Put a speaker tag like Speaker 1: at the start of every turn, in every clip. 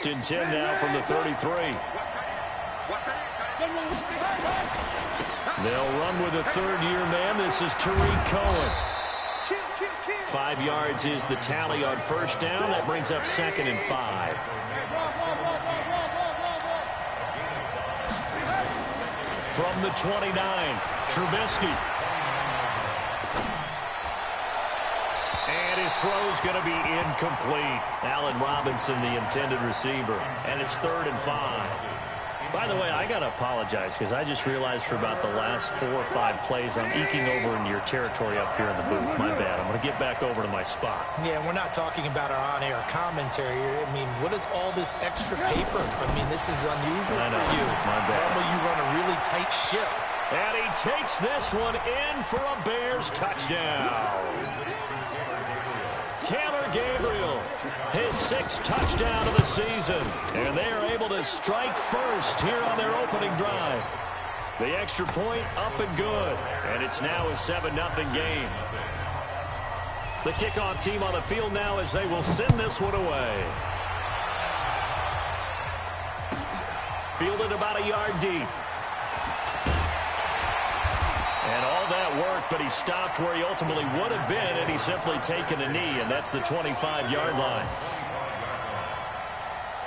Speaker 1: In 10 now from the 33. They'll run with a third-year man. This is Tariq Cohen. 5 yards is the tally on first down. That brings up 2nd and 5. From the 29, Trubisky. And his throw's going to be incomplete. Allen Robinson, the intended receiver. And it's 3rd and 5. By the way, I got to apologize because I just realized for about the last 4 or 5 plays I'm eking over into your territory up here in the booth. My bad. I'm going to get back over to my spot.
Speaker 2: Yeah, we're not talking about our on-air commentary here. I mean, what is all this extra paper? I mean, this is unusual for you.
Speaker 1: My bad.
Speaker 2: Normally you run a really tight ship.
Speaker 1: And he takes this one in for a Bears touchdown. Taylor Gabriel, his 6th touchdown of the season. And they are able to strike first here on their opening drive. The extra point up and good. And it's now a 7-0 game. The kickoff team on the field now as they will send this one away. Fielded about a yard deep. And all that work, but he stopped where he ultimately would have been, and he's simply taken a knee, and that's the 25-yard line.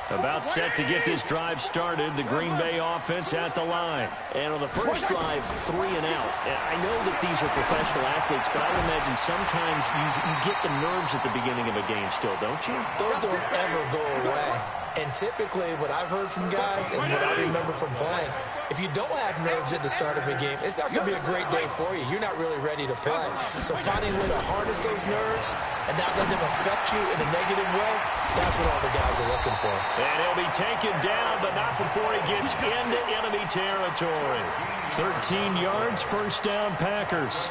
Speaker 1: About set to get this drive started, the Green Bay offense at the line.
Speaker 3: And on the first drive, 3 and out. I know that these are professional athletes, but I would imagine sometimes you get the nerves at the beginning of a game still, don't you?
Speaker 2: Those don't ever go away. And typically, what I've heard from guys and what I remember from playing, if you don't have nerves at the start of a game, it's not going to be a great day for you. You're not really ready to play. So finding a way to harness those nerves and not let them affect you in a negative way, that's what all the guys are looking for.
Speaker 1: And he'll be taken down, but not before he gets into enemy territory. 13 yards, first down, Packers.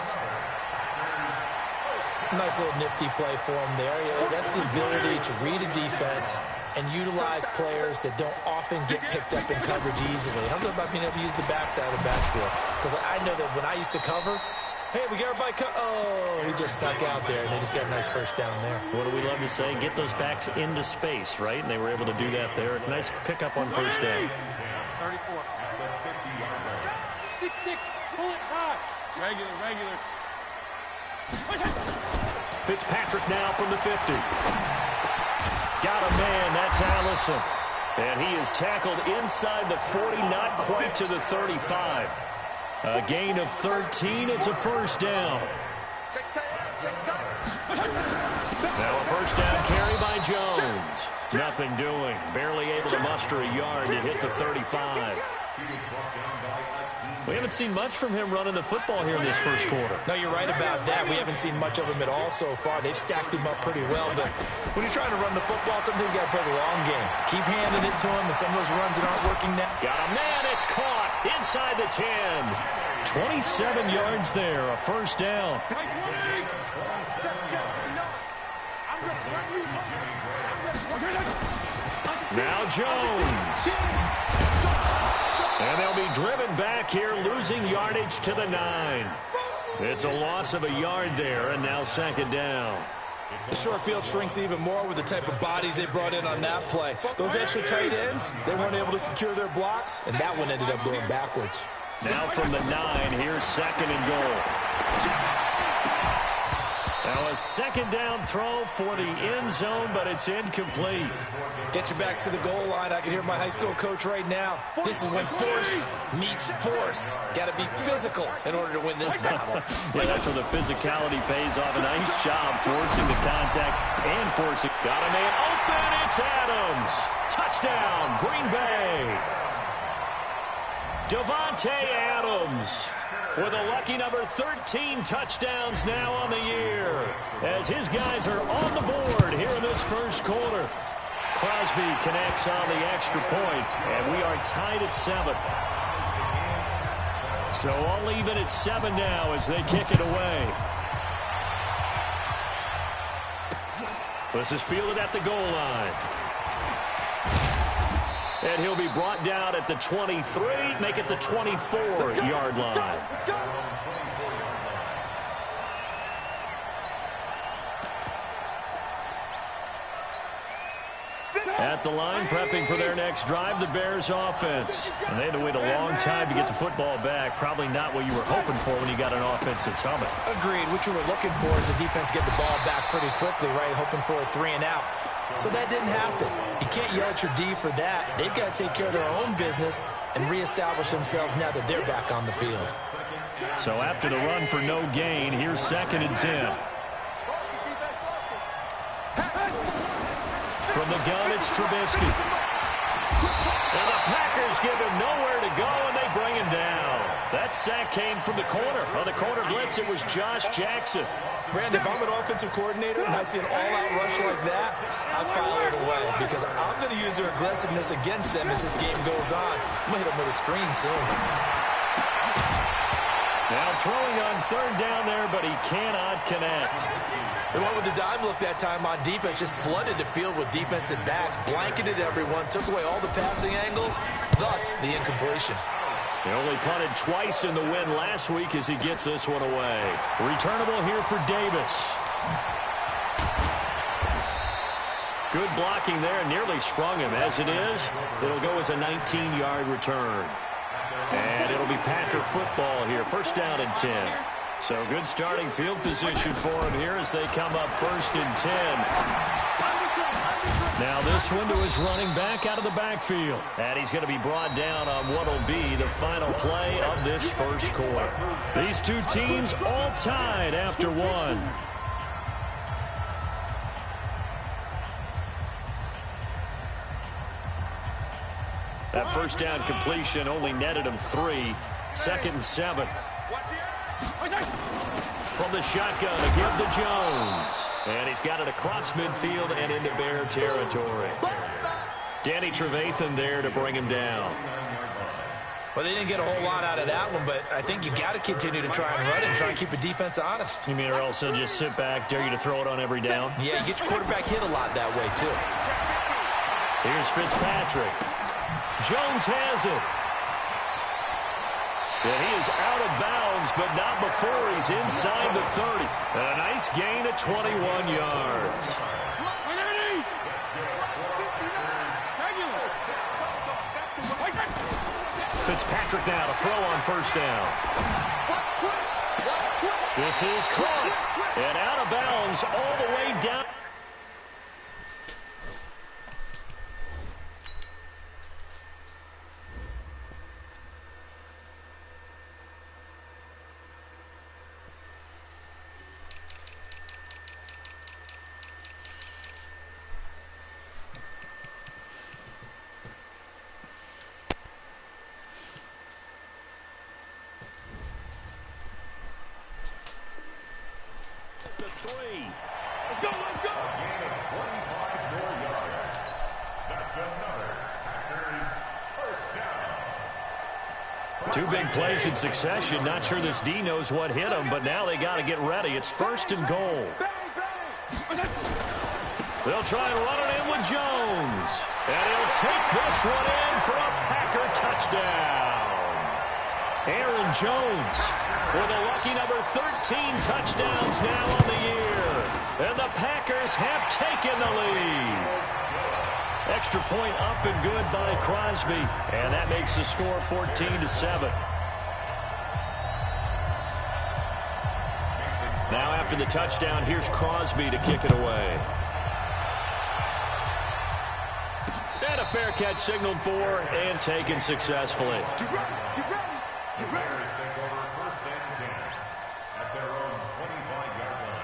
Speaker 2: Nice little nifty play for him there. Yeah, that's the ability to read a defense and utilize players that don't often get picked up in coverage easily. I'm talking about being able to use the backside of the backfield. Because I know that when I used to cover, hey, we got everybody oh, he just snuck out there, and they just got a nice first down there.
Speaker 1: What do we love to say? Get those backs into space, right? And they were able to do that there. Nice pickup on first down.
Speaker 4: 34. 6-6, pull it high. Regular.
Speaker 1: Fitzpatrick now from the 50. Got a man, that's Allison. And he is tackled inside the 40, not quite to the 35. A gain of 13, it's a first down. Now a first down carry by Jones. Nothing doing, barely able to muster a yard to hit the 35. We haven't seen much from him running the football here in this first quarter.
Speaker 2: No, you're right about that. We haven't seen much of him at all so far. They've stacked him up pretty well. But when you're trying to run the football, sometimes you got to play the long game. Keep handing it to him, and some of those runs that aren't working now.
Speaker 1: Got a man, it's caught inside the 10. 27 yards there, a first down. Now Jones. And they'll be driven back here, losing yardage to the 9. It's a loss of a yard there, and now second down.
Speaker 2: The short field shrinks even more with the type of bodies they brought in on that play. Those extra tight ends, they weren't able to secure their blocks, and that one ended up going backwards.
Speaker 1: Now from the 9, here's second and goal. Now a second down throw for the end zone, but it's incomplete.
Speaker 2: Get your backs to the goal line. I can hear my high school coach right now. This is when force meets force. Got to be physical in order to win this battle.
Speaker 1: Yeah, that's where the physicality pays off. A nice job forcing the contact and forcing. Got a man open. It's Adams. Touchdown, Green Bay. Davante Adams with a lucky number 13 touchdowns now on the year as his guys are on the board here in this first quarter. Crosby connects on the extra point, and we are tied at 7. So all even at 7 now as they kick it away. This is fielded at the goal line. And he'll be brought down at the 23, make it the 24-yard line. At at the line, prepping for their next drive, the Bears offense. And they had to wait a long time to get the football back. Probably not what you were hoping for when you got an offense that's humming.
Speaker 2: Agreed. What you were looking for is the defense get the ball back pretty quickly, right? Hoping for a 3 and out. So that didn't happen. You can't yell at your D for that. They've got to take care of their own business and reestablish themselves now that they're back on the field.
Speaker 1: So after the run for no gain, here's 2nd and 10. From the gun, it's Trubisky. And the Packers give him nowhere to go, and they bring him down. That sack came from the corner. On the corner blitz, it was Josh Jackson.
Speaker 2: Brandon, if I'm an offensive coordinator and I see an all-out rush like that, I file it away because I'm going to use their aggressiveness against them as this game goes on. I'm going to hit them with a screen soon.
Speaker 1: Now throwing on 3rd down there, but he cannot connect.
Speaker 2: They went with the dime look that time on defense, just flooded the field with defensive backs, blanketed everyone, took away all the passing angles, thus the incompletion.
Speaker 1: He only punted twice in the win last week as he gets this one away. Returnable here for Davis. Good blocking there, nearly sprung him. As it is, it'll go as a 19-yard return. And it'll be Packer football here, 1st down and 10. So good starting field position for him here as they come up 1st and 10. Now this one to his running back out of the backfield. And he's going to be brought down on what will be the final play of this 1st quarter. These two teams all tied after 1. That 1st down completion only netted him 3. 2nd and 7. From the shotgun to give to Jones. And he's got it across midfield and into Bear territory. Danny Trevathan there to bring him down.
Speaker 2: Well, they didn't get a whole lot out of that one, but I think you've got to continue to try and run it and try and keep the defense honest.
Speaker 1: You mean or else they'll just sit back, dare you to throw it on every down?
Speaker 2: Yeah, you get your quarterback hit a lot that way, too.
Speaker 1: Here's Fitzpatrick. Jones has it. And he is out of bounds, but not before he's inside the 30. And a nice gain of 21 yards. Fitzpatrick now to throw on 1st down. This is caught. And out of bounds all the way down. Two big plays in succession. Not sure this D knows what hit him, but now they got to get ready. It's 1st and goal. They'll try and run it in with Jones. And he'll take this one in for a Packer touchdown. Aaron Jones with a lucky number 13 touchdowns now on the year. And the Packers have taken the lead. Extra point up and good by Crosby. And that makes the score 14-7. Now after the touchdown, here's Crosby to kick it away. And a fair catch signaled for and taken successfully.
Speaker 5: Get ready. Take over 1st and 10 at their own 25-yard line.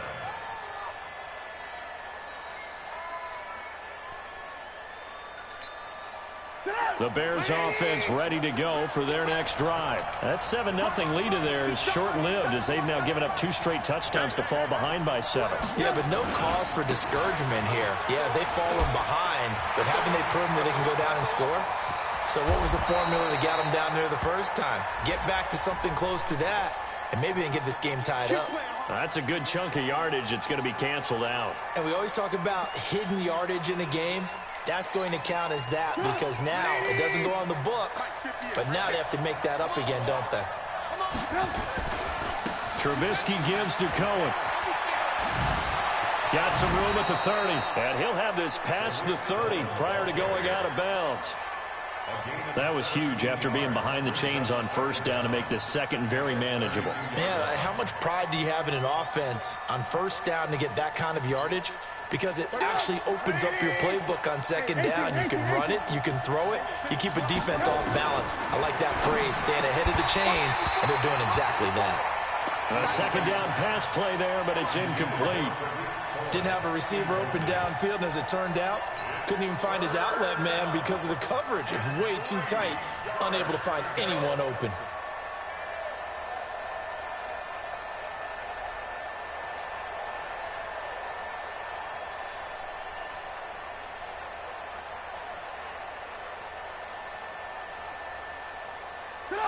Speaker 1: The Bears offense ready to go for their next drive. That 7-0 lead of theirs short-lived as they've now given up 2 straight touchdowns to fall behind by 7.
Speaker 2: Yeah, but no cause for discouragement here. Yeah, they've fallen behind, but haven't they proven that they can go down and score? So what was the formula that got them down there the first time? Get back to something close to that, and maybe they can get this game tied up.
Speaker 1: That's a good chunk of yardage. It's going to be canceled out.
Speaker 2: And we always talk about hidden yardage in a game. That's going to count as that because now it doesn't go on the books, but now they have to make that up again, don't they?
Speaker 1: Trubisky gives to Cohen. Got some room at the 30, and he'll have this past the 30 prior to going out of bounds. That was huge after being behind the chains on first down to make this second very manageable.
Speaker 2: Man, how much pride do you have in an offense on first down to get that kind of yardage? Because it actually opens up your playbook on second down. You can run it, you can throw it, you keep a defense off balance. I like that phrase, staying ahead of the chains, and they're doing exactly that.
Speaker 1: A second down pass play there, but it's incomplete.
Speaker 2: Didn't have a receiver open downfield, and as it turned out, couldn't even find his outlet man because of the coverage. It's way too tight, unable to find anyone open.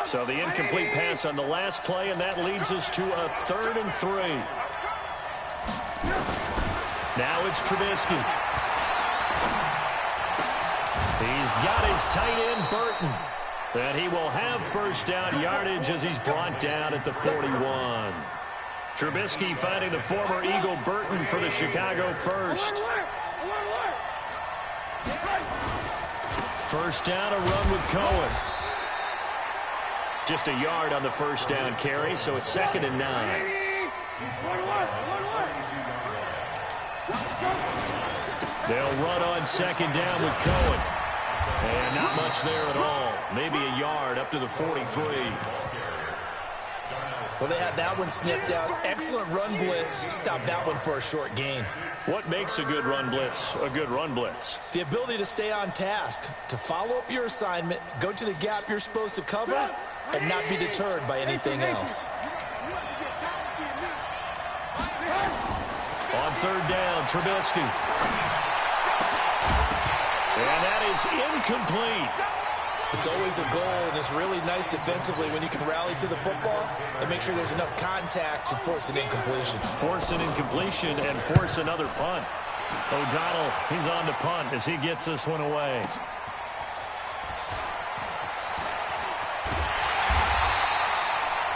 Speaker 1: So the incomplete pass on the last play, and that leads us to a 3rd and 3. Now it's Trubisky. He's got his tight end, Burton. And he will have first down yardage as he's brought down at the 41. Trubisky finding the former Eagle Burton for the Chicago first. First down, a run with Cohen. Just a yard on the first down carry, so it's 2nd and 9. They'll run on 2nd down with Cohen. And not much there at all. Maybe a yard up to the 43.
Speaker 2: Well, they had that one sniffed out. Excellent run blitz. Stopped that one for a short gain.
Speaker 1: What makes a good run blitz a good run blitz?
Speaker 2: The ability to stay on task, to follow up your assignment, go to the gap you're supposed to cover, and not be deterred by anything else.
Speaker 1: On 3rd down, Trubisky. And that is incomplete.
Speaker 2: It's always a goal, and it's really nice defensively when you can rally to the football and make sure there's enough contact to force an incompletion.
Speaker 1: Force an incompletion and force another punt. O'Donnell, he's on to punt as he gets this one away.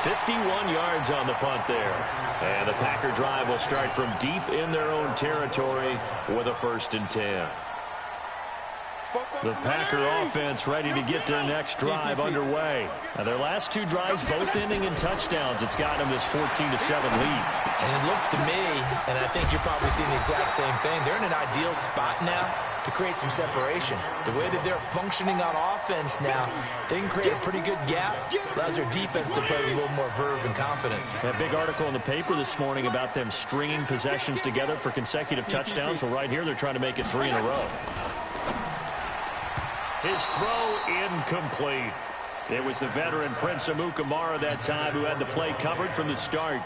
Speaker 1: "51 yards on the punt there. And the Packer drive will start from deep in their own territory with a 1st and 10. The Packer offense ready to get their next drive underway. Now, their last 2 drives both ending in touchdowns. It's got them this 14-7 lead.
Speaker 2: And it looks to me, and I think you're probably seeing the exact same thing, they're in an ideal spot now to create some separation. The way that they're functioning on offense now, they can create a pretty good gap. Allows their defense to play with a little more verve and confidence.
Speaker 1: That big article in the paper this morning about them stringing possessions together for consecutive touchdowns. Well, right here, they're trying to make it 3 in a row. His throw incomplete. It was the veteran Prince Amukamara that time who had the play covered from the start.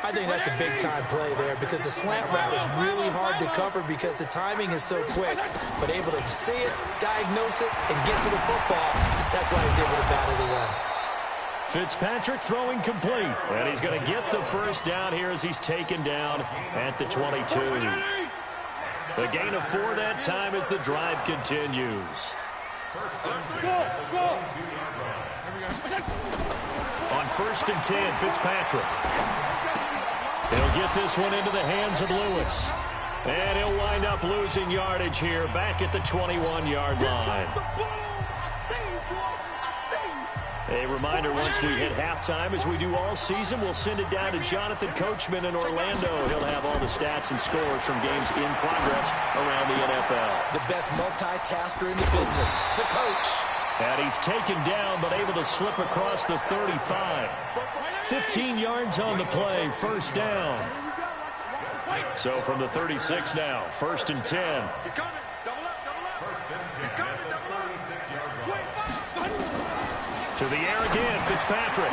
Speaker 2: I think that's a big-time play there because the slant route is really hard to cover because the timing is so quick. But able to see it, diagnose it, and get to the football, that's why he's able to bat it away.
Speaker 1: Fitzpatrick throwing complete. And he's going to get the first down here as he's taken down at the 22. The gain of 4 that time as the drive continues. On 1st and 10, Fitzpatrick. He'll get this one into the hands of Lewis. And he'll wind up losing yardage here back at the 21-yard line. A reminder, once we hit halftime, as we do all season, we'll send it down to Jonathan Coachman in Orlando. He'll have all the stats and scores from games in progress around the NFL.
Speaker 2: The best multitasker in the business, the coach.
Speaker 1: And he's taken down, but able to slip across the 35. 15 yards on the play, first down. So from the 36 now, 1st and 10. To the air again, Fitzpatrick.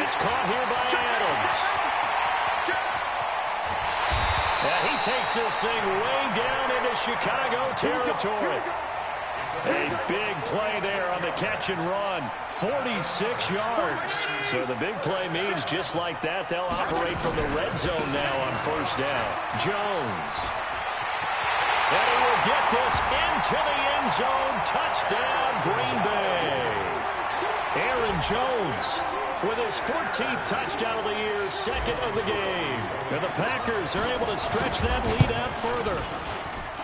Speaker 1: It's caught here by Adams. And he takes this thing way down into Chicago territory. A big play there on the catch and run. 46 yards. So the big play means just like that, they'll operate from the red zone now on first down. Jones. And he will get this into the end zone. Touchdown, Green Bay. Aaron Jones with his 14th touchdown of the year, second of the game. And the Packers are able to stretch that lead out further.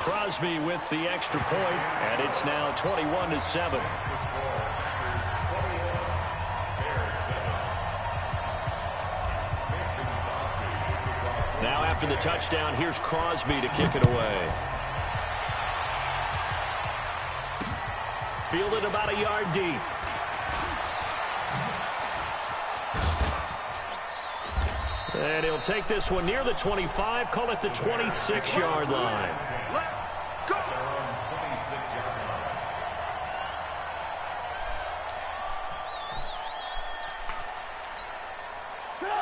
Speaker 1: Crosby with the extra point, and it's now 21-7. Now after the touchdown, here's Crosby to kick it away. Fielded about a yard deep. And he'll take this one near the 25, call it the 26-yard line.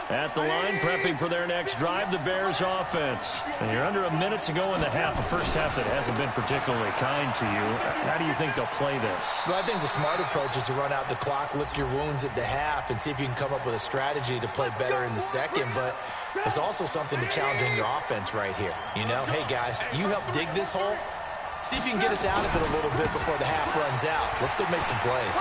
Speaker 1: At the line, prepping for their next drive, the Bears offense. And you're under a minute to go in the half, a first half that hasn't been particularly kind to you. How do you think they'll play this?
Speaker 2: Well, I think the smart approach is to run out the clock, lick your wounds at the half, and see if you can come up with a strategy to play better in the second. But there's also something to challenging your offense right here. You know, hey, guys, you help dig this hole. See if you can get us out of it a little bit before the half runs out. Let's go make some plays.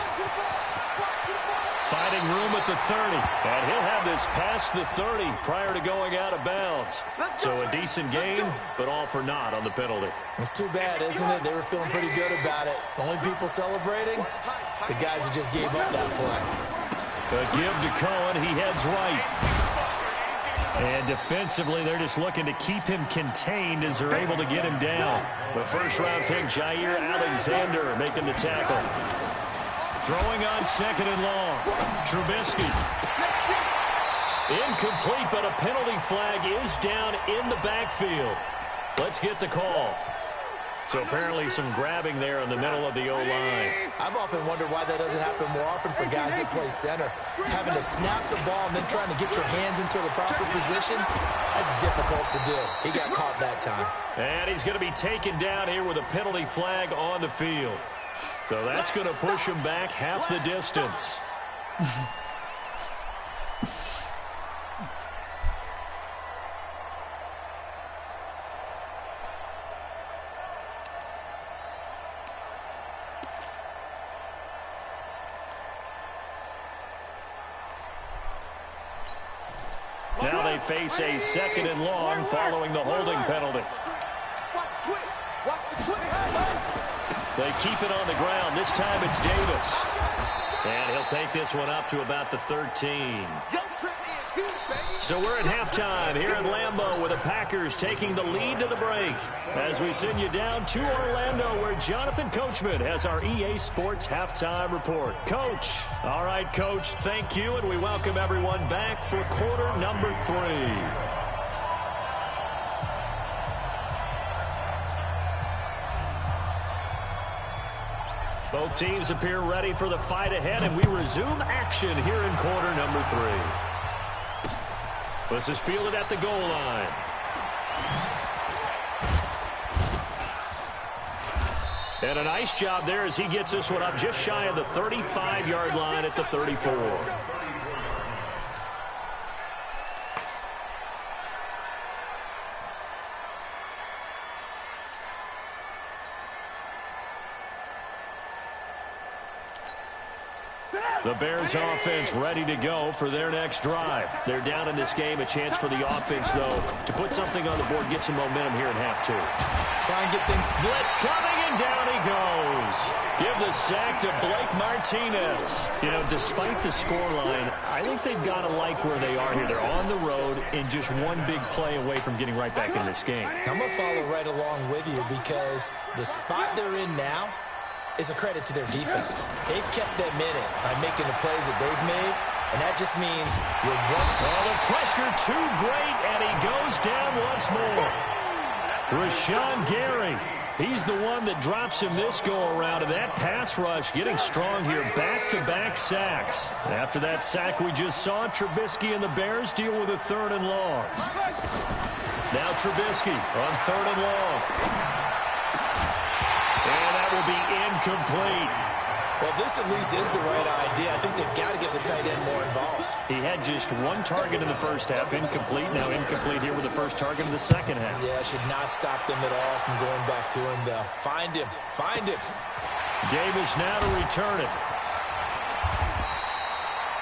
Speaker 1: Finding room at the 30, and he'll have this past the 30 prior to going out of bounds. So a decent gain, but all for naught on the penalty.
Speaker 2: It's too bad, isn't it? They were feeling pretty good about it. Only people celebrating, the guys who just gave up that play.
Speaker 1: A give to Cohen, he heads right. And defensively, they're just looking to keep him contained as they're able to get him down. The first-round pick, Jair Alexander, making the tackle. Throwing on second and long. Trubisky. Incomplete, but a penalty flag is down in the backfield. Let's get the call. So apparently some grabbing there in the middle of the O-line.
Speaker 2: I've often wondered why that doesn't happen more often for guys that play center. Having to snap the ball and then trying to get your hands into the proper position, that's difficult to do. He got caught that time.
Speaker 1: And he's going to be taken down here with a penalty flag on the field. So that's going to push him back half the distance. Now they face a second and long following the holding penalty. They keep it on the ground. This time it's Davis. And he'll take this one up to about the 13. So we're at halftime here at Lambeau with the Packers taking the lead to the break. As we send you down to Orlando where Jonathan Coachman has our EA Sports halftime report. Coach. All right, Coach, thank you. And we welcome everyone back for quarter number 3. Both teams appear ready for the fight ahead, and we resume action here in quarter number 3. This is fielded at the goal line. And a nice job there as he gets this one up just shy of the 35-yard line at the 34. The Bears offense ready to go for their next drive. They're down in this game. A chance for the offense, though, to put something on the board, get some momentum here in half 2.
Speaker 2: Try and get things.
Speaker 1: Blitz coming, and down he goes. Give the sack to Blake Martinez. You know, despite the scoreline, I think they've got to like where they are here. They're on the road and just one big play away from getting right back in this game.
Speaker 2: I'm going to follow right along with you because the spot they're in now is a credit to their defense. They've kept them in it by making the plays that they've made, and that just means you're one.
Speaker 1: Oh, the pressure too great, and he goes down once more. Rashawn Gary, he's the one that drops him this go-around, and that pass rush getting strong here, back-to-back sacks. After that sack we just saw, Trubisky and the Bears deal with a third and long. Now Trubisky on third and long. And that will be incomplete.
Speaker 2: Well, this at least is the right idea. I think they've got to get the tight end more involved.
Speaker 1: He had just one target in the first half, incomplete. Now incomplete here with the first target in the second half.
Speaker 2: Yeah, should not stop them at all from going back to him, though. Find him. Find him.
Speaker 1: Davis now to return it.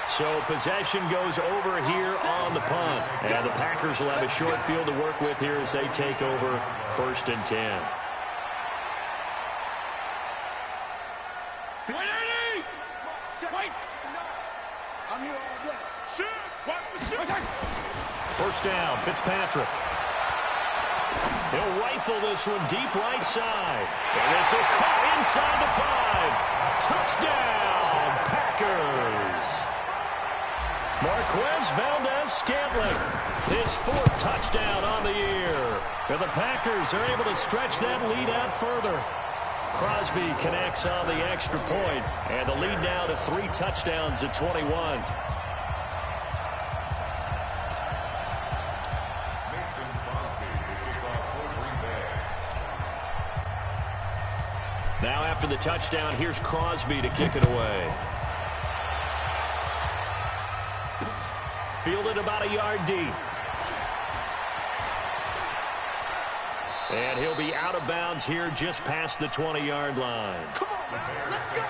Speaker 1: So possession goes over here on the punt. And the Packers will have a short field to work with here as they take over 1st and 10. First down, Fitzpatrick. He'll rifle this one deep right side. And this is caught inside the 5. Touchdown, Packers. Marquez Valdez-Scantling, his 4th touchdown on the year. And the Packers are able to stretch that lead out further. Crosby connects on the extra point, and the lead now to 3 touchdowns at 21. Now after the touchdown, here's Crosby to kick it away. Fielded about a yard deep. And he'll be out of bounds here just past the 20-yard line.
Speaker 6: Come on, man. Let's go.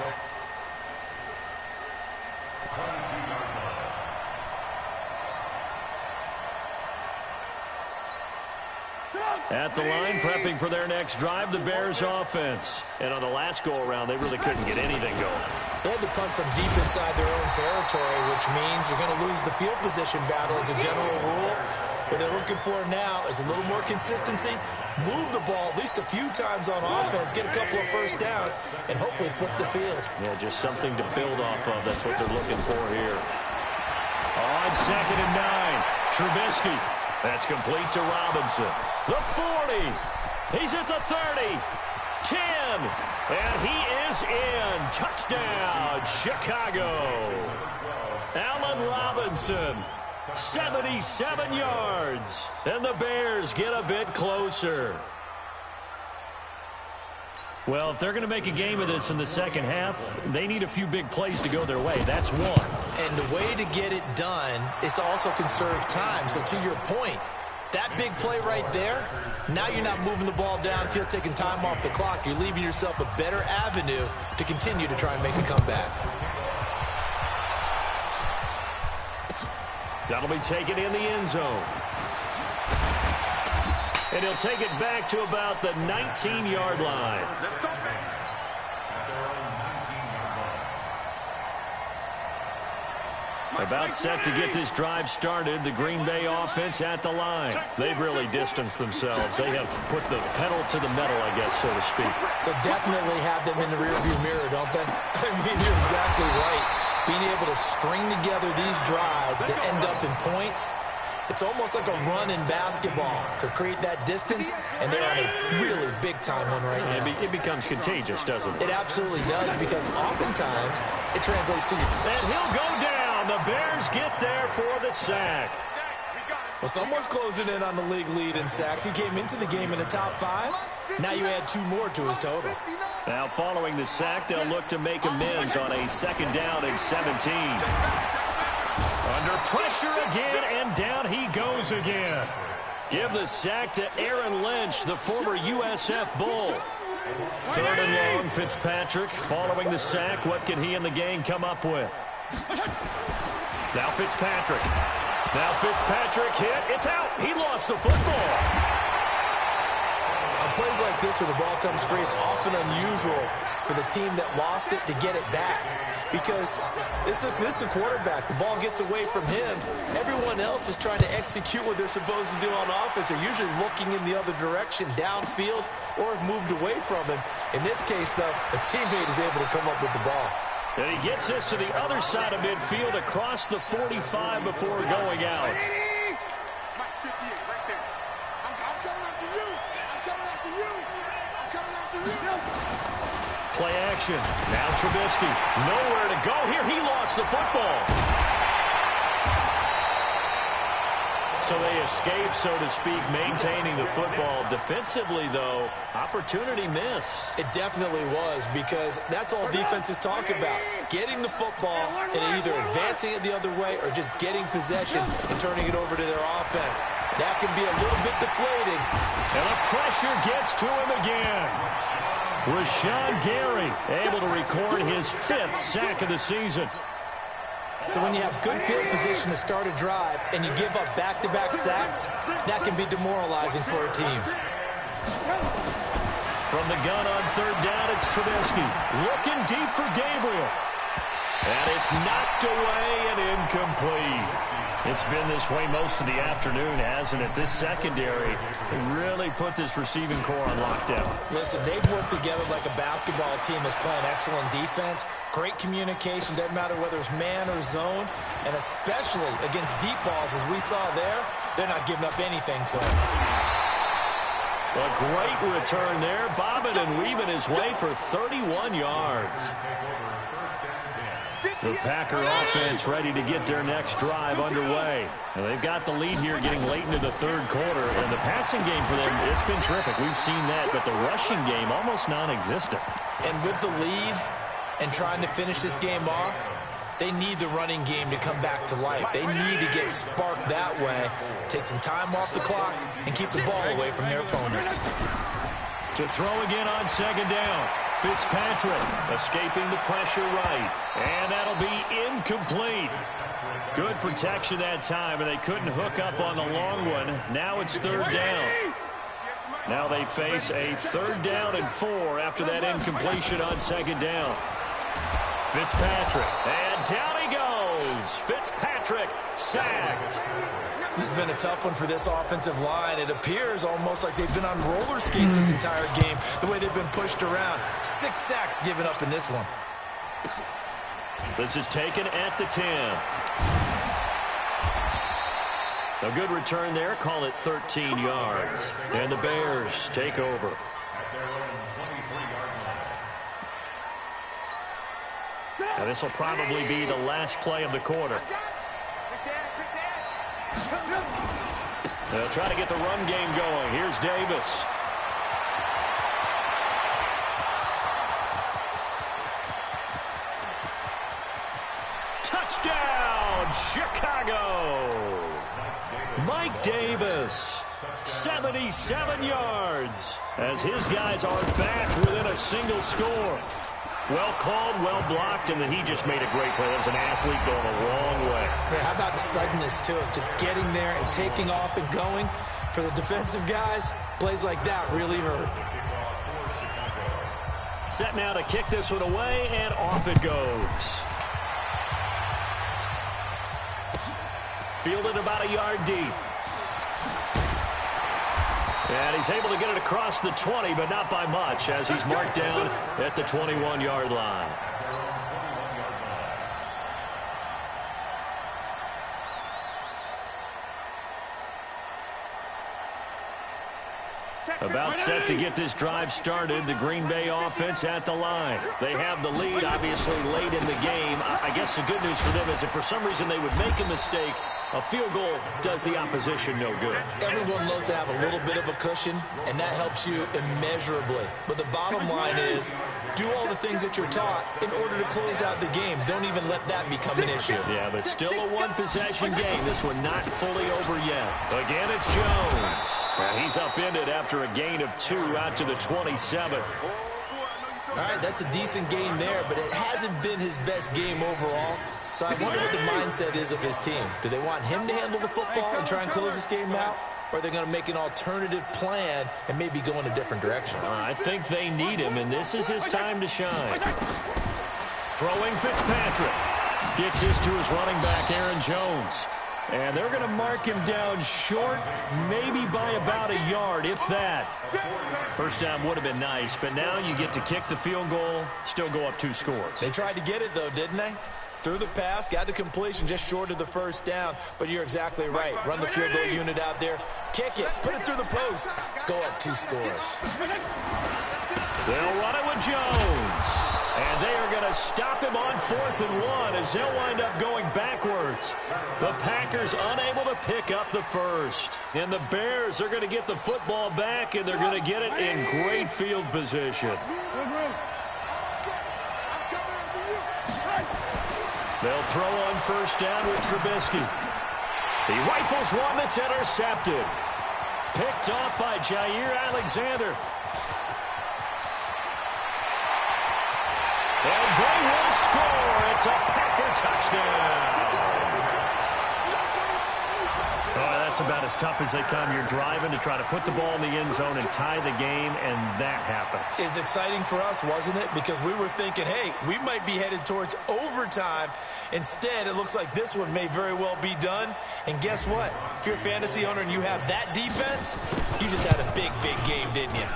Speaker 1: At the line, prepping for their next drive, the Bears offense. And on the last go-around, they really couldn't get anything going.
Speaker 2: They had to punt from deep inside their own territory, which means you're going to lose the field position battle as a general rule. What they're looking for now is a little more consistency, move the ball at least a few times on offense, get a couple of first downs, and hopefully flip the field.
Speaker 1: Yeah, just something to build off of. That's what they're looking for here. On 2nd and 9, Trubisky. That's complete to Robinson. The 40. He's at the 30. 10. And he is in. Touchdown, Chicago. Allen Robinson. 77 yards. And the Bears get a bit closer. Well, if they're going to make a game of this in the second half, they need a few big plays to go their way. That's one.
Speaker 2: And the way to get it done is to also conserve time. So to your point, that big play right there, now you're not moving the ball downfield, taking time off the clock. You're leaving yourself a better avenue to continue to try and make a comeback.
Speaker 1: That'll be taken in the end zone. And he'll take it back to about the 19-yard line. About set to get this drive started, the Green Bay offense at the line. They've really distanced themselves. They have put the pedal to the metal, I guess, so to speak.
Speaker 2: So definitely have them in the rearview mirror, don't they? I mean, you're exactly right. Being able to string together these drives that end up in points, it's almost like a run in basketball to create that distance, and they're on a really big-time one right now.
Speaker 1: It becomes contagious, doesn't it?
Speaker 2: It absolutely does, because oftentimes it translates to you.
Speaker 1: And he'll go down. The Bears get there for the sack.
Speaker 2: Well, someone's closing in on the league lead in sacks. He came into the game in the top 5. Now you add 2 more to his total.
Speaker 1: Now following the sack, they'll look to make amends on a 2nd down and 17. Under pressure again, and down he goes again. Give the sack to Aaron Lynch, the former USF Bull. 3rd and long, Fitzpatrick following the sack. What can he and the gang come up with? Now Fitzpatrick. Now Fitzpatrick hit. It's out. He lost the football.
Speaker 2: On plays like this where the ball comes free, it's often unusual for the team that lost it to get it back. Because this is the quarterback. The ball gets away from him. Everyone else is trying to execute what they're supposed to do on offense. They're usually looking in the other direction, downfield, or have moved away from him. In this case, though, a teammate is able to come up with the ball.
Speaker 1: And he gets this to the other side of midfield across the 45 before going out. Play action. Now Trubisky. Nowhere to go here. He lost the football. So they escape, so to speak, maintaining the football. Defensively, though, opportunity miss.
Speaker 2: It definitely was, because that's all defenses talk about. Getting the football and either advancing it the other way or just getting possession and turning it over to their offense. That can be a little bit deflating.
Speaker 1: And the pressure gets to him again. Rashawn Gary able to record his 5th sack of the season.
Speaker 2: So when you have good field position to start a drive and you give up back-to-back sacks, that can be demoralizing for a team.
Speaker 1: From the gun on third down, it's Trubisky. Looking deep for Gabriel. And it's knocked away and incomplete. It's been this way most of the afternoon, hasn't it? This secondary really put this receiving core on lockdown.
Speaker 2: Listen, they've worked together like a basketball team that's playing excellent defense. Great communication, doesn't matter whether it's man or zone. And especially against deep balls, as we saw there, they're not giving up anything to them.
Speaker 1: A great return there. Bobbing and weaving his way for 31 yards. The Packer offense ready to get their next drive underway. And they've got the lead here getting late into the third quarter. And the passing game for them, it's been terrific. We've seen that. But the rushing game, almost non-existent.
Speaker 2: And with the lead and trying to finish this game off, they need the running game to come back to life. They need to get sparked that way, take some time off the clock, and keep the ball away from their opponents.
Speaker 1: To throw again on second down. Fitzpatrick escaping the pressure right. And that'll be incomplete. Good protection that time, and they couldn't hook up on the long one. Now it's third down. Now they face a 3rd down and 4 after that incompletion on second down. Fitzpatrick, and down he goes. Fitzpatrick sacked.
Speaker 2: This has been a tough one for this offensive line. It appears almost like they've been on roller skates this entire game, the way they've been pushed around. 6 sacks given up in this one.
Speaker 1: This is taken at the 10. A good return there. Call it 13 yards. And the Bears take over. Now this will probably be the last play of the quarter. They'll try to get the run game going. Here's Davis. Touchdown, Chicago! Mike Davis, 77 yards, as his guys are back within a single score. Well called, well blocked, and then he just made a great play. That was an athlete going a long way.
Speaker 2: Yeah, how about the suddenness to it? Just getting there and taking off and going. For the defensive guys, plays like that really hurt.
Speaker 1: Set now to kick this one away, and off it goes. Fielded about a yard deep. And he's able to get it across the 20, but not by much, as he's marked down at the 21-yard line. About set to get this drive started. The Green Bay offense at the line. They have the lead, obviously, late in the game. I guess the good news for them is if for some reason they would make a mistake, a field goal does the opposition no good.
Speaker 2: Everyone loves to have a little bit of a cushion, and that helps you immeasurably. But the bottom line is, do all the things that you're taught in order to close out the game. Don't even let that become an issue.
Speaker 1: Yeah, but still a one-possession game. This one not fully over yet. Again, it's Jones. And he's upended after a gain of 2 out to the 27.
Speaker 2: All right, that's a decent game there, but it hasn't been his best game overall. So I wonder what the mindset is of his team. Do they want him to handle the football and try and close this game out? Or are they going to make an alternative plan and maybe go in a different direction?
Speaker 1: I think they need him, and this is his time to shine. Throwing Fitzpatrick. Gets this to his running back, Aaron Jones. And they're going to mark him down short, maybe by about a yard, if that. First down would have been nice, but now you get to kick the field goal, still go up 2 scores.
Speaker 2: They tried to get it, though, didn't they? Threw the pass, got the completion just short of the first down, but you're exactly right. Run the field goal unit out there, kick it, put it through the post, go up 2 scores.
Speaker 1: They'll run it with Jones. And they are going to stop him on 4th and 1 as they'll wind up going backwards. The Packers unable to pick up the first. And the Bears are going to get the football back, and they're going to get it in great field position. They'll throw on first down with Trubisky. He rifles one that's intercepted. Picked off by Jair Alexander. And they will score. It's a Packer touchdown. That's about as tough as they come. You're driving to try to put the ball in the end zone and tie the game, and that happens.
Speaker 2: It's exciting for us, wasn't it? Because we were thinking, hey, we might be headed towards overtime. Instead, it looks like this one may very well be done. And guess what? If you're a fantasy owner and you have that defense, you just had a big, big game, didn't you?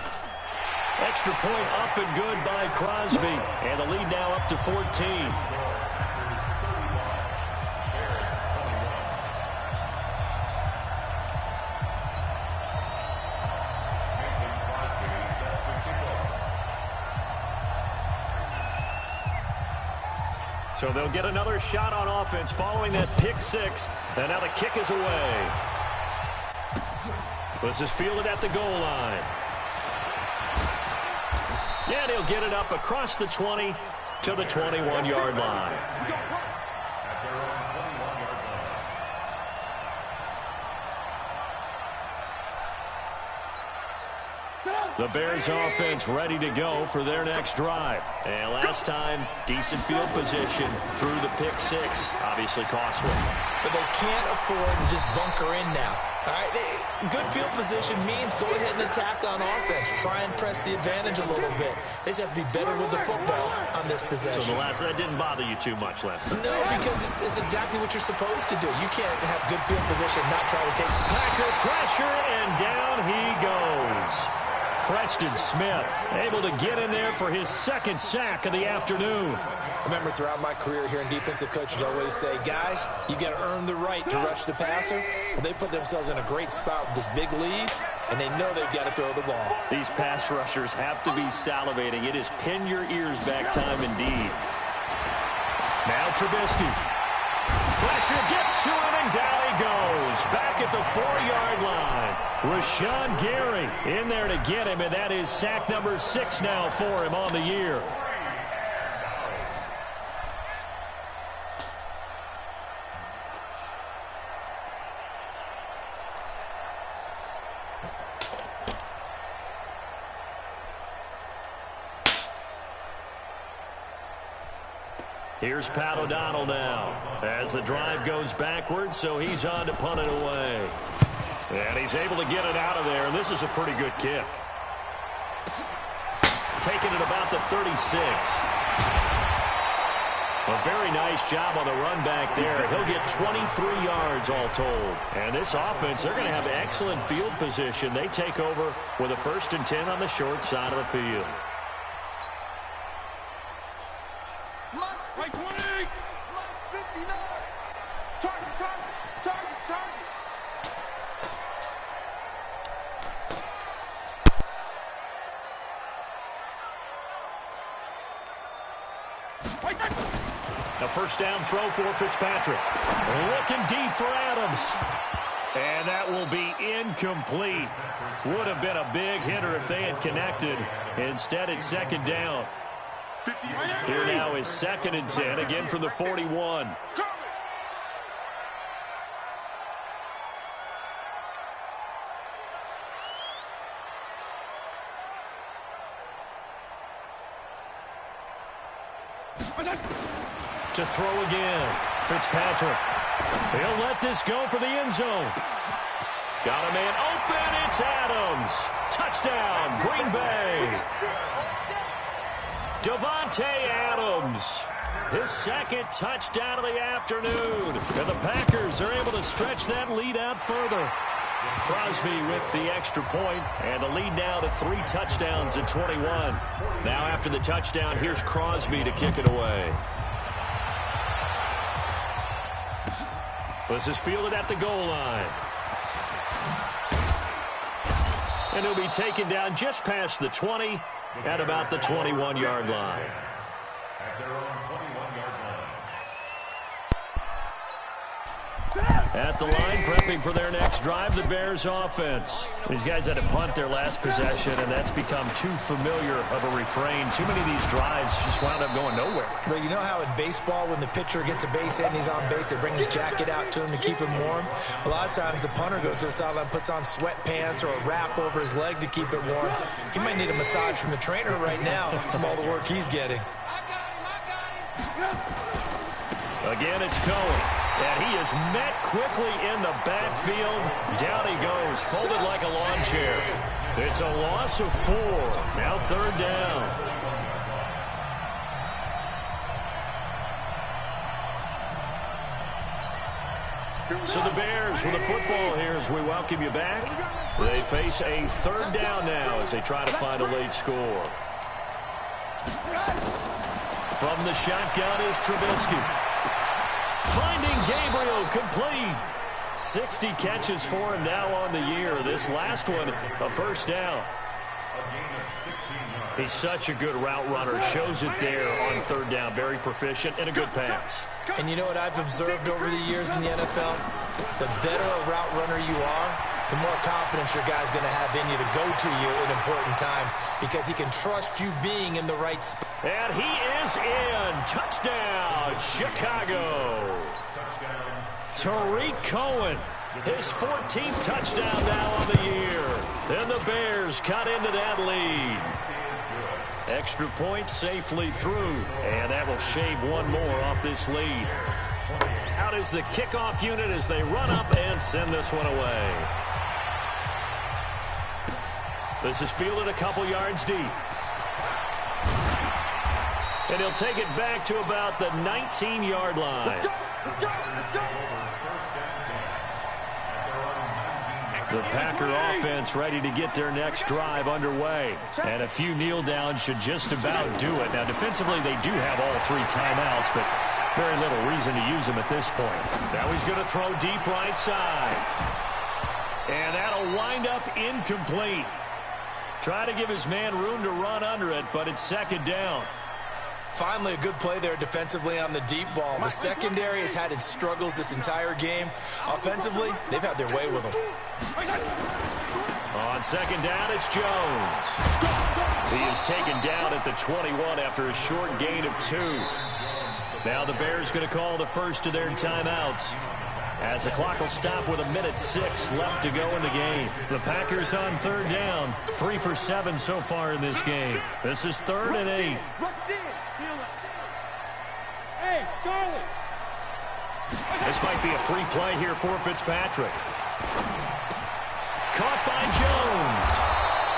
Speaker 1: Extra point up and good by Crosby. And the lead now up to 14. So they'll get another shot on offense following that pick six. And now the kick is away. This is fielded at the goal line. Yeah, and he'll get it up across the 20 to the 21-yard line. The Bears offense ready to go for their next drive. And last time, decent field position through the pick six. Obviously costly.
Speaker 2: But they can't afford to just bunker in now. All right, good field position means go ahead and attack on offense. Try and press the advantage a little bit. They just have to be better with the football on this possession.
Speaker 1: So that didn't bother you too much last time?
Speaker 2: No, because it's exactly what you're supposed to do. You can't have good field position, not try to take
Speaker 1: Packer pressure, and down he goes. Preston Smith able to get in there for his second sack of the afternoon.
Speaker 2: I remember throughout my career here in defensive coaches always say, guys, you got to earn the right to rush the passer. Well, they put themselves in a great spot with this big lead, and they know they've got to throw the ball.
Speaker 1: These pass rushers have to be salivating. It is pin your ears back time indeed. Now Trubisky. Pressure gets to him, and down he goes. Back at the 4-yard line. Rashawn Gary in there to get him, and that is sack number 6 now for him on the year. Here's Pat O'Donnell now as the drive goes backwards, so he's on to punt it away. And he's able to get it out of there, and this is a pretty good kick. Taking it about the 36. A very nice job on the run back there. He'll get 23 yards all told. And this offense, they're going to have excellent field position. They take over with a 1st and 10 on the short side of the field.
Speaker 4: Right 20. 59. Target.
Speaker 1: A first down throw for Fitzpatrick. Looking deep for Adams. And that will be incomplete. Would have been a big hitter if they had connected. Instead, it's 2nd down. Here now is 2nd and 10, again from the 41. To throw again, Fitzpatrick. He'll let this go for the end zone. Got a man open, it's Adams. Touchdown, Green Bay. Davante Adams, his 2nd touchdown of the afternoon. And the Packers are able to stretch that lead out further. Crosby with the extra point, and the lead now to 3 touchdowns at 21. Now after the touchdown, here's Crosby to kick it away. This is fielded at the goal line. And he'll be taken down just past the 20 at about the 21-yard line.
Speaker 5: At their own 21-yard line.
Speaker 1: At the line, prepping for their next drive, the Bears offense. These guys had to punt their last possession, and that's become too familiar of a refrain. Too many of these drives just wound up going nowhere.
Speaker 2: Well, you know how in baseball, when the pitcher gets a base hit and he's on base, they bring his jacket out to him to keep him warm? A lot of times the punter goes to the sideline, puts on sweatpants or a wrap over his leg to keep it warm. He might need a massage from the trainer right now from all the work he's getting.
Speaker 1: Again, it's Cohen. And he is met quickly in the backfield. Down he goes, folded like a lawn chair. It's a loss of 4. Now 3rd down. So the Bears with the football here as we welcome you back. They face a 3rd down now as they try to find a late score. From the shotgun is Trubisky. Finding Gabriel complete. 60 catches for him now on the year. This last one, a 1st down. He's such a good route runner. Shows it there on 3rd down. Very proficient and a good pass.
Speaker 2: And you know what I've observed over the years in the NFL? The better a route runner you are, the more confidence your guy's going to have in you to go to you in important times because he can trust you being in the right spot.
Speaker 1: And he is in. Touchdown, Chicago. Tariq Cohen, his 14th touchdown now on the year. And the Bears cut into that lead. Extra point safely through, and that will shave one more off this lead. Out is the kickoff unit as they run up and send this one away. This is fielded a couple yards deep. And he'll take it back to about the 19-yard line. The Packer offense ready to get their next drive underway. And a few kneel downs should just about do it. Now, defensively, they do have all 3 timeouts, but very little reason to use them at this point. Now he's going to throw deep right side. And that'll wind up incomplete. Try to give his man room to run under it, but it's 2nd down.
Speaker 2: Finally, a good play there defensively on the deep ball. The secondary has had its struggles this entire game. Offensively, they've had their way with them.
Speaker 1: On 2nd down, it's Jones. He is taken down at the 21 after a short gain of 2. Now the Bears going to call the first of their timeouts, as the clock will stop with 1:06 left to go in the game. The Packers on 3rd down, 3 for 7 so far in this game. This is 3rd and 8.
Speaker 4: Hey, Charlie.
Speaker 1: This might be a free play here for Fitzpatrick. Caught by Jones.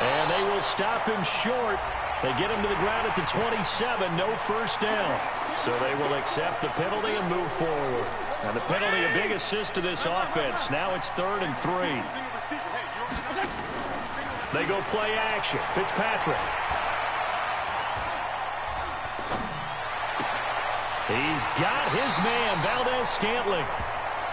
Speaker 1: And they will stop him short. They get him to the ground at the 27. No 1st down. So they will accept the penalty and move forward. And the penalty, a big assist to this offense. Now it's 3rd and 3. They go play action. Fitzpatrick. He's got his man, Valdez-Scantling.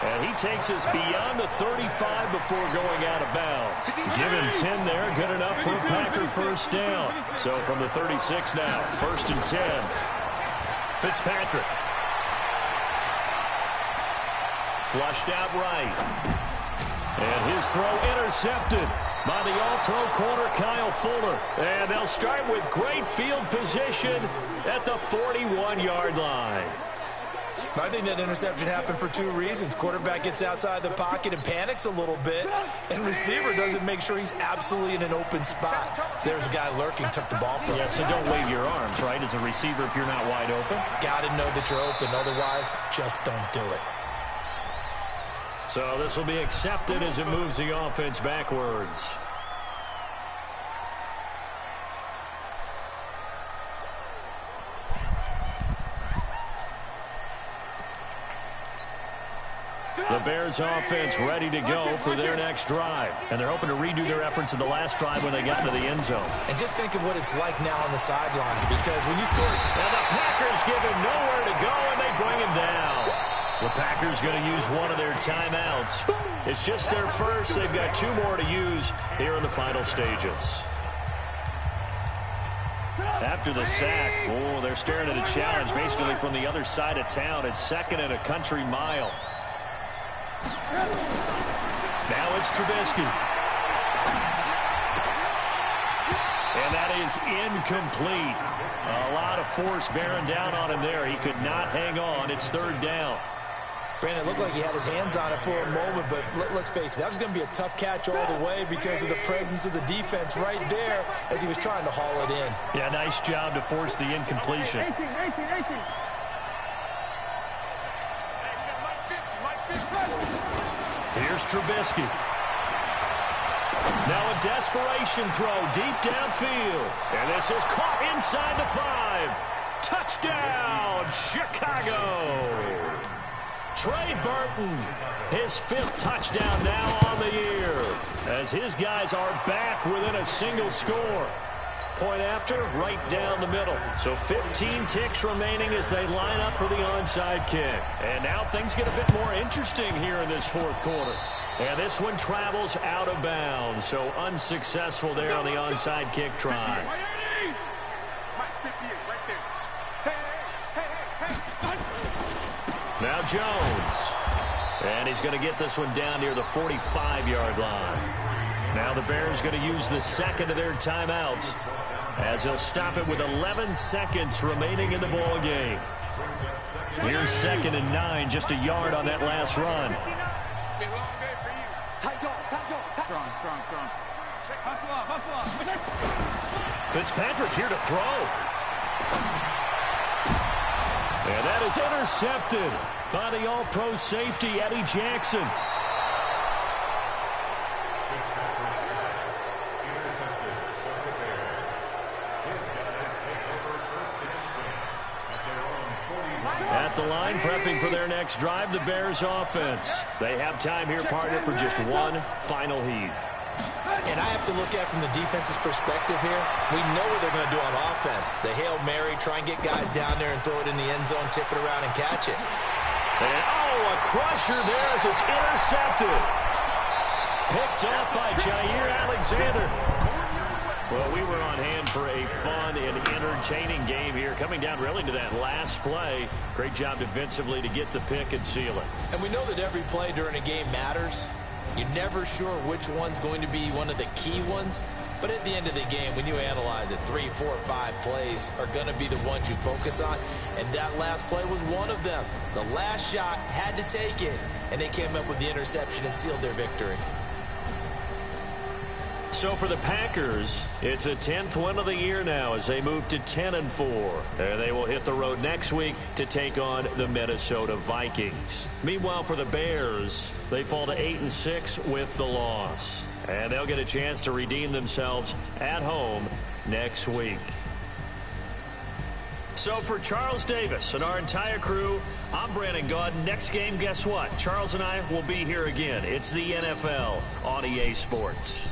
Speaker 1: And he takes us beyond the 35 before going out of bounds. Give him 10 there, good enough for a Packer 1st down. So from the 36 now, 1st and 10. Fitzpatrick. Flushed out right. And his throw intercepted by the all-pro corner, Kyle Fuller. And they'll start with great field position at the 41-yard line.
Speaker 2: I think that interception happened for 2 reasons. Quarterback gets outside the pocket and panics a little bit, and receiver doesn't make sure he's absolutely in an open spot. So there's a guy lurking, took the ball from him.
Speaker 1: Yeah, so don't wave your arms, right, as a receiver if you're not wide open.
Speaker 2: Got to know that you're open. Otherwise, just don't do it.
Speaker 1: So this will be accepted as it moves the offense backwards. The Bears offense ready to go for their next drive. And they're hoping to redo their efforts in the last drive when they got into the end zone.
Speaker 2: And just think of what it's like now on the sideline, because when you score...
Speaker 1: And the Packers give him nowhere to go, and they bring him down. The Packers going to use one of their timeouts. It's just their first. They've got 2 more to use here in the final stages. After the sack, they're staring at a challenge basically from the other side of town. It's 2nd and a country mile. Now it's Trubisky. And that is incomplete. A lot of force bearing down on him there. He could not hang on. It's 3rd down.
Speaker 2: Brandon, it looked like he had his hands on it for a moment, but let's face it, that was going to be a tough catch all the way because of the presence of the defense right there as he was trying to haul it in.
Speaker 1: Yeah, nice job to force the incompletion.
Speaker 4: 18.
Speaker 1: Here's Trubisky. Now a desperation throw deep downfield. And this is caught inside the 5. Touchdown, Chicago. Trey Burton, his 5th touchdown now on the year, as his guys are back within a single score. Point after, right down the middle. So 15 ticks remaining as they line up for the onside kick. And now things get a bit more interesting here in this 4th quarter. And this one travels out of bounds, so unsuccessful there on the onside kick try. Now Jones. And he's going to get this one down near the 45-yard line. Now the Bears going to use the second of their timeouts, as they'll stop it with 11 seconds remaining in the ball game. Here's 2nd and 9, just a yard on that last run. Fitzpatrick here to throw. And that is intercepted by the All-Pro safety, Eddie Jackson. At the line, prepping for their next drive, the Bears offense. They have time here, partner, for just one final heave.
Speaker 2: And I have to look at from the defense's perspective here. We know what they're going to do on offense. The Hail Mary, try and get guys down there and throw it in the end zone, tip it around and catch it.
Speaker 1: And, a crusher there as it's intercepted. Picked up by Jair Alexander. Well, we were on hand for a fun and entertaining game here, coming down really to that last play. Great job defensively to get the pick and seal it.
Speaker 2: And we know that every play during a game matters. You're never sure which one's going to be one of the key ones. But at the end of the game, when you analyze it, 3, 4, 5 plays are going to be the ones you focus on. And that last play was one of them. The last shot had to take it, and they came up with the interception and sealed their victory.
Speaker 1: So for the Packers, it's a 10th win of the year now as they move to 10-4. And they will hit the road next week to take on the Minnesota Vikings. Meanwhile, for the Bears, they fall to 8-6 with the loss. And they'll get a chance to redeem themselves at home next week. So for Charles Davis and our entire crew, I'm Brandon Gaudin. Next game, guess what? Charles and I will be here again. It's the NFL on EA Sports.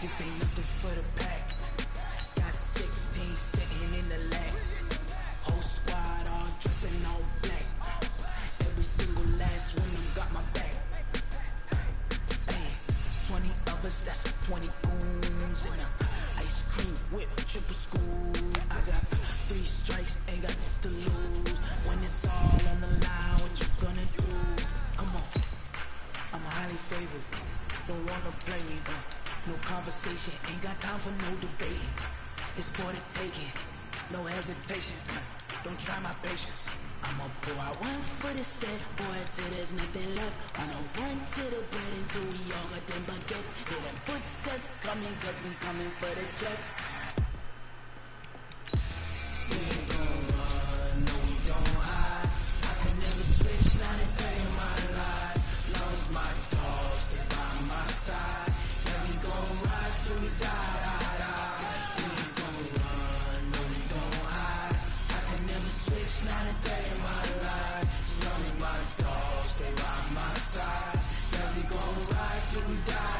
Speaker 6: This ain't nothing for the pack. Got 16 sitting in the lap. Whole squad all dressing all black. Every single last one of them got my back. Hey, 20 of us, that's 20 goons. And ice cream whip, triple scoop. I got 3 strikes, ain't got to lose. When it's all on the line, what you gonna do? Come on, I'm highly favored. Don't wanna play me, no conversation, ain't got time for no debating. It's for the taking, no hesitation. Don't try my patience. I'ma pour out one for the set, boy, till there's nothing left. I'ma run to the bread until we all got them baguettes. Hear them footsteps coming, cause we coming for the jet. We ain't gon' run, no we don't hide. I can never switch, not a day in my life. Lost my dogs, they by my side. Gon' ride till we die. We ain't gon' run, no we don't hide. I can never switch, not a day in my life. As long as my dogs stay by my side. Yeah, we gon' ride till we die.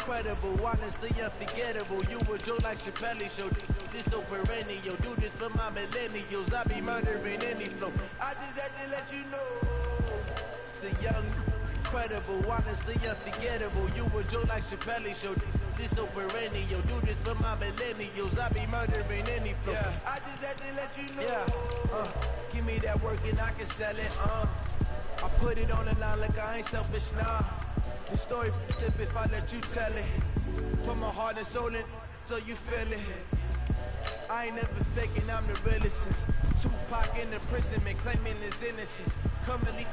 Speaker 7: incredible, honestly unforgettable. You a joke like Chappelle Show. This so perennial, do this for my millennials. I be murdering any flow. I just had to let you know. It's the young, incredible, honestly unforgettable. You a joke like Chappelle Show. This so perennial, do this for my millennials. I be murdering any flow. Yeah. I just had to let you know. Yeah. Give me that work and I can sell it. I put it on the line like I ain't selfish, nah. The story flip if I let you tell it. Put my heart and soul in so you feel it. I ain't never faking, I'm the realest since Tupac in the prison, claiming his innocence. Currently